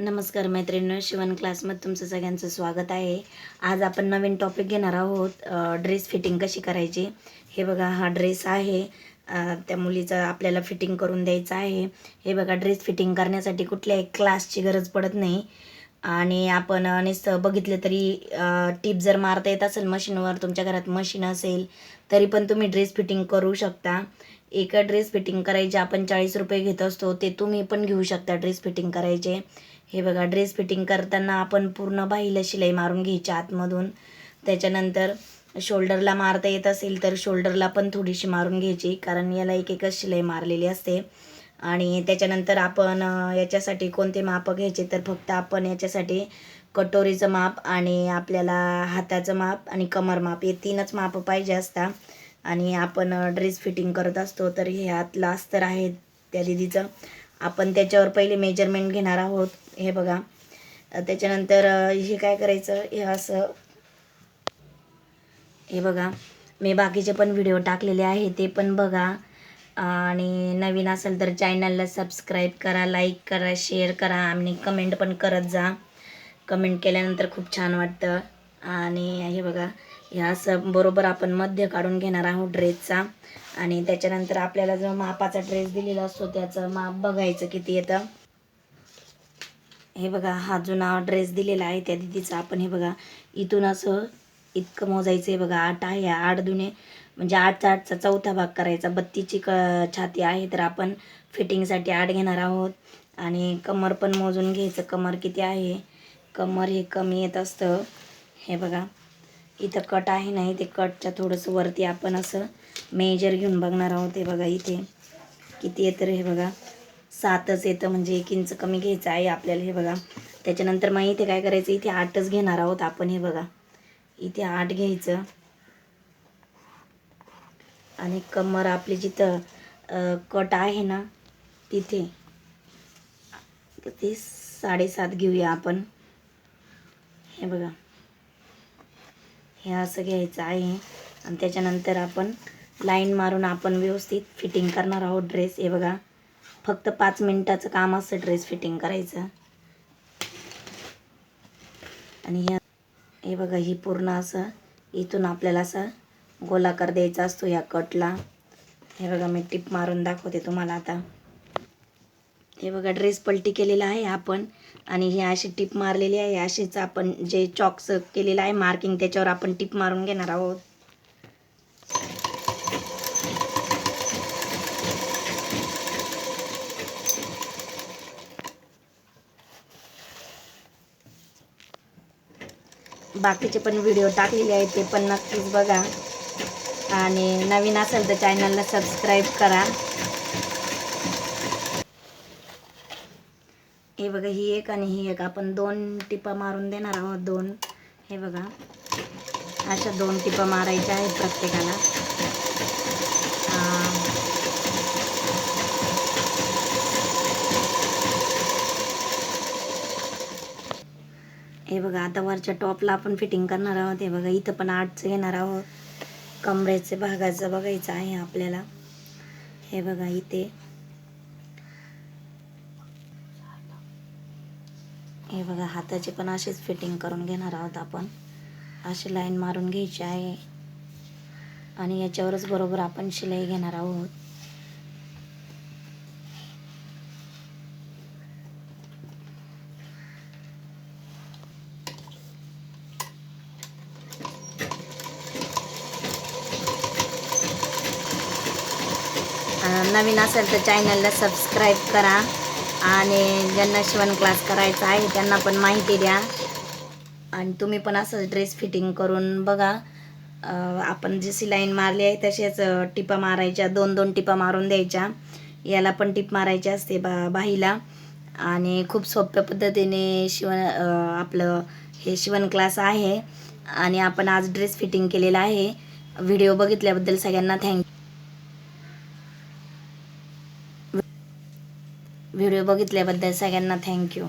नमस्कार मैत्रिणींनो, शिवण क्लासमध्ये तुमचं सगळ्यांचं स्वागत आहे. आज आपण नवीन टॉपिक घेणार आहोत. ड्रेस फिटिंग कशी करायची. हे बघा, हा ड्रेस आहे. त्या मुलीचा आपल्याला फिटिंग करून द्यायचा आहे. हे बघा, ड्रेस फिटिंग करण्यासाठी कुठल्याही क्लासची गरज पडत नाही. आणि आपण नुसतं बघितलं तरी टीप जर मारता येत असेल मशीनवर, तुमच्या घरात मशीन असेल तरी पण तुम्ही ड्रेस फिटिंग करू शकता. एका ड्रेस फिटिंग करायचे आपण 40 रुपये घेत असतो, ते तुम्ही पण घेऊ शकता ड्रेस फिटिंग करायचे. हे बघा, ड्रेस फिटिंग करताना आपण पूर्ण बाहीला शिलाई मारून घ्यायची आतमधून. त्याच्यानंतर शोल्डरला मारता येत असेल तर शोल्डरला पण थोडीशी मारून घ्यायची, कारण याला एक एकच शिलाई मारलेली असते. आणि त्याच्यानंतर आपण याच्यासाठी कोणते माप घ्यायचे तर फक्त आपण याच्यासाठी कटोरीचं माप आणि आपल्याला हाताचं माप आणि कमर माप हे 3च माप पाहिजे असतात. आणि आपण ड्रेस फिटिंग करत असतो तर हे आतलं अस्तर आहे त्या दीदीचं, आपण त्याच्यावर पहिले मेजरमेंट घेणार आहोत. हे बघा, त्याच्यानंतर हे काय करायचं, हे असं, हे बघा, मी बाकीचे पण व्हिडिओ टाकलेले आहे ते पण बघा. आणि नवीन असेल तर चॅनलला सबस्क्राईब करा, लाईक करा, शेअर करा आणि कमेंट पण करत जा. कमेंट केल्यानंतर खूप छान वाटतं. आणि हे बघा, हे असं बरोबर आपण मध्य काढून घेणार आहोत ड्रेसचा. आणि त्याच्यानंतर आपल्याला जो मापाचा ड्रेस दिलेला असतो त्याचं माप बघायचं किती येतं. हे बघा, हा जुना ड्रेस दिलेला आहे त्या दीदीचा. आपण हे बघा, इथून असं इतकं मोजायचं आहे बघा. 8 आहे, 8 दुने म्हणजे 8चा 8चा चौथा भाग करायचा. 32ची छाती आहे तर आपण फिटिंगसाठी 8 घेणार आहोत. आणि कमर पण मोजून घ्यायचं, कमर किती आहे. कमर हे कमी येत असतं. हे बघा, इथं कट आहे नाही, ते कटच्या थोडंसं वरती आपण असं मेजर घेऊन बघणार आहोत. हे बघा, इथे किती येतं हे बघा, 7च येतं, म्हणजे 1 इंच कमी घ्यायचं आहे आपल्याला. हे बघा, त्याच्यानंतर मग इथे काय करायचं, इथे 8च घेणार आहोत आपण. हे बघा, इथे 8 घ्यायचं. आणि कमर आपली जिथं कट आहे ना तिथे ती 7.5 घेऊया आपण. हे बघा, हे असं घ्यायचं आहे. आणि त्याच्यानंतर आपण लाईन मारून आपण व्यवस्थित फिटिंग करणार आहोत ड्रेस. हे बघा, फक्त 5 मिनिटाचं काम असतं ड्रेस फिटिंग करायचं. आणि हे बघा, ही पूर्ण असं इथून आपल्याला असं गोलाकार द्यायचा असतो या कटला. हे बघा, मी टिप मारून दाखवते तुम्हाला आता. हे बघा, ड्रेस पलटी केलेला आहे आपण आणि ही अशी टिप मारलेली आहे. अशीच आपण जे चॉक्स केलेलं आहे मार्किंग त्याच्यावर आपण टिप मारून घेणार आहोत. बाकीचे पण व्हिडिओ टाकलेले आहेत ते पण नक्कीच बघा. आणि नवीन असेल तर चॅनलला सबस्क्राईब करा. हे बघा, ही एक आणि ही एक आपण 2 टिपा मारून देणार आहोत. 2, हे बघा, अशा 2 टिपा मारायच्या आहेत प्रत्येकाला. हे बघा, आता वरच्या टॉपला आपण फिटिंग करणार आहोत. हे बघा, इथं पण 8चं घेणार आहोत. कमरेचे भागाचं बघायचं आहे आपल्याला. हे बघा, इथे हे बघा, हाताची पण अशीच फिटिंग करून घेणार आहोत आपण. अशी लाईन मारून घ्यायची आहे आणि याच्यावरच बरोबर आपण शिलाई घेणार आहोत. नवीन असेल तर चॅनलला सबस्क्राईब करा. आणि ज्यांना शिवण क्लास करायचा आहे त्यांना पण माहिती द्या. आणि तुम्ही पण असं ड्रेस फिटिंग करून बघा. आपण जशी लाईन मारली आहे तसेच टिपा मारायच्या, 2-2 टिपा मारून द्यायच्या. याला पण टिप मारायची असते बाहीला. आणि खूप सोप्या पद्धतीने आपलं हे शिवण क्लास आहे. आणि आपण आज ड्रेस फिटिंग केलेला आहे. व्हिडिओ बघितल्याबद्दल सगळ्यांना व्हिडिओ बघितल्याबद्दल सगळ्यांना थँक्यू.